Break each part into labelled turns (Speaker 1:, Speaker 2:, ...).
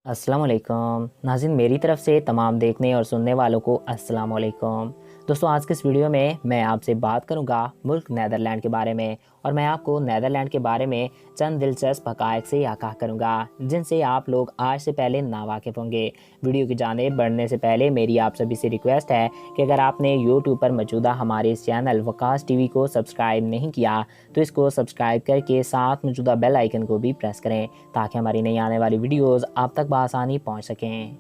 Speaker 1: अस्सलाम वालेकुम नाज़रीन, मेरी तरफ से तमाम देखने और सुनने वालों को अस्सलाम वालेकुम। दोस्तों, आज के इस वीडियो में मैं आपसे बात करूंगा मुल्क नीदरलैंड के बारे में, और मैं आपको नीदरलैंड के बारे में चंद दिलचस्प हक़ाइक़ से आगाह करूंगा जिनसे आप लोग आज से पहले नावाकिफ़ होंगे। वीडियो की जानिब बढ़ने से पहले मेरी आप सभी से रिक्वेस्ट है कि अगर आपने यूट्यूब पर मौजूदा हमारे इस चैनल वकास टीवी को सब्सक्राइब नहीं किया तो इसको सब्सक्राइब करके साथ मौजूदा बेल आइकन को भी प्रेस करें ताकि हमारी नई आने वाली वीडियोज़ आप तक आसानी पहुंच सकें।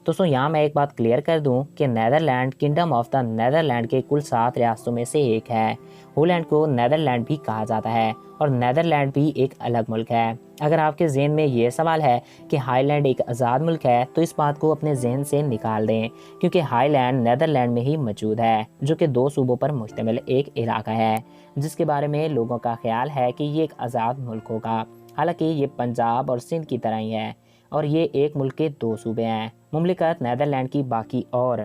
Speaker 1: दोस्तों, यहाँ मैं एक बात क्लियर कर दूं कि Netherlands Kingdom of the Netherlands के कुल 7 रियासतों में से एक है। होलैंड को नीदरलैंड भी कहा जाता है और नीदरलैंड भी एक अलग मुल्क है। अगर आपके जहन में ये सवाल है कि हाईलैंड एक आज़ाद मुल्क है तो इस बात को अपने जहन से निकाल दें, क्योंकि हाईलैंड नीदरलैंड में ही मौजूद है, जो कि 2 सूबों पर मुश्तमिल एक इलाका है जिसके बारे में लोगों का ख्याल है कि ये एक आज़ाद मुल्क होगा। हालांकि ये पंजाब और सिंध की तरह ही है और ये एक मुल्क के 2 सूबे हैं। मुमलिकत नीदरलैंड की बाकी और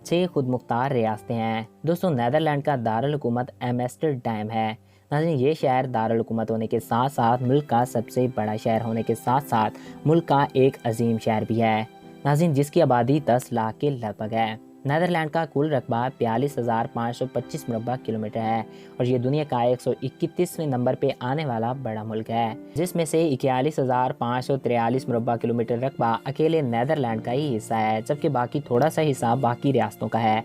Speaker 1: 6 खुद मुख्तार रियासतें हैं। दोस्तों, नीदरलैंड का दारुल हुकूमत एम्स्टर्डम है। नाज़रीन, ये शहर दारुल हुकूमत होने के साथ साथ मुल्क का सबसे बड़ा शहर होने के साथ साथ मुल्क का एक अजीम शहर भी है। नाज़रीन, जिसकी आबादी 10 लाख के लगभग है। नीदरलैंड का कुल रकबा 42,525 मुरबा किलोमीटर है और ये दुनिया का 131वें नंबर पे आने वाला बड़ा मुल्क है, जिसमें से 41,543 मुरबा किलोमीटर रकबा अकेले नीदरलैंड का ही हिस्सा है, जबकि बाकी थोड़ा सा हिस्सा बाकी रियासतों का है।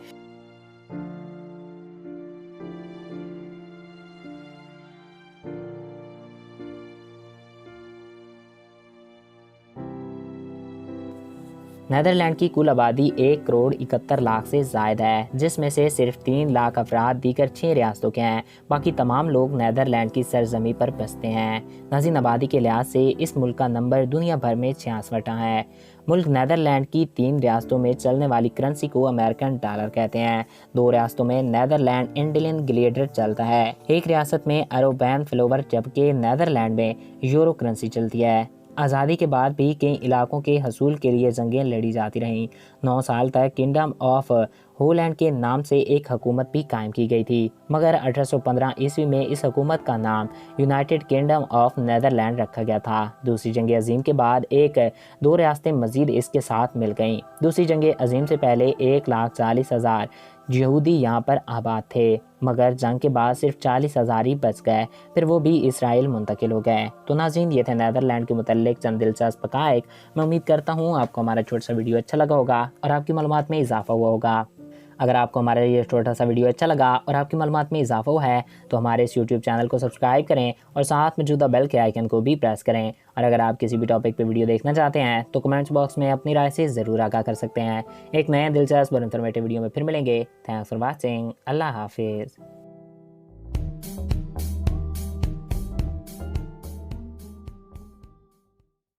Speaker 1: नीदरलैंड की कुल आबादी 1 करोड़ 71 लाख से ज़ायद है, जिसमें से सिर्फ 3 लाख अफराद दीगर 6 रियासतों के हैं। बाकी तमाम लोग नीदरलैंड की सरजमी पर बसते हैं। नाज़रीन, आबादी के लिहाज से इस मुल्क का नंबर दुनिया भर में 66वां है। मुल्क नीदरलैंड की 3 रियासतों में चलने वाली करेंसी को अमेरिकन डॉलर कहते हैं। 2 रियासतों में नीदरलैंड इंडियन ग्लेडर चलता है। एक रियासत में अरोबैन फ्लोवर, जबकि नीदरलैंड में यूरो करेंसी चलती है। आज़ादी के बाद भी कई इलाकों के हसूल के लिए जंगें लड़ी जाती रहीं। 9 साल तक किंगडम ऑफ होलैंड के नाम से एक हुकूमत भी कायम की गई थी, मगर 1815 ईस्वी में इस हुकूमत का नाम यूनाइटेड किंगडम ऑफ नीदरलैंड रखा गया था। दूसरी जंग अजीम के बाद 2 रियासतें मजीद इसके साथ मिल गईं। दूसरी जंग अजीम से पहले 1,40,000 यहूदी यहाँ पर आबाद थे, मगर जंग के बाद सिर्फ 40,000 ही बच गए, फिर वो भी इसराइल मुंतकिल हो गए। तो नाज़रीन, ये थे नीदरलैंड के मुतल्लिक चंद दिलचस्प हक़ाइक़। मैं उम्मीद करता हूँ आपको हमारा छोटा सा वीडियो अच्छा लगा होगा और आपकी मालूमात में इजाफा हुआ होगा। अगर आपको हमारा ये छोटा सा वीडियो अच्छा लगा और आपकी मालूमात में इजाफा हुआ है तो हमारे इस यूट्यूब चैनल को सब्सक्राइब करें और साथ मौजूदा बेल के आइकन को भी प्रेस करें। और अगर आप किसी भी टॉपिक पे वीडियो देखना चाहते हैं तो कमेंट्स बॉक्स में अपनी राय से ज़रूर आगाह कर सकते हैं। एक नए दिलचस्प और इन्फॉर्मेटिव वीडियो में फिर मिलेंगे। Thanks for watching. अल्लाह हाफिज़।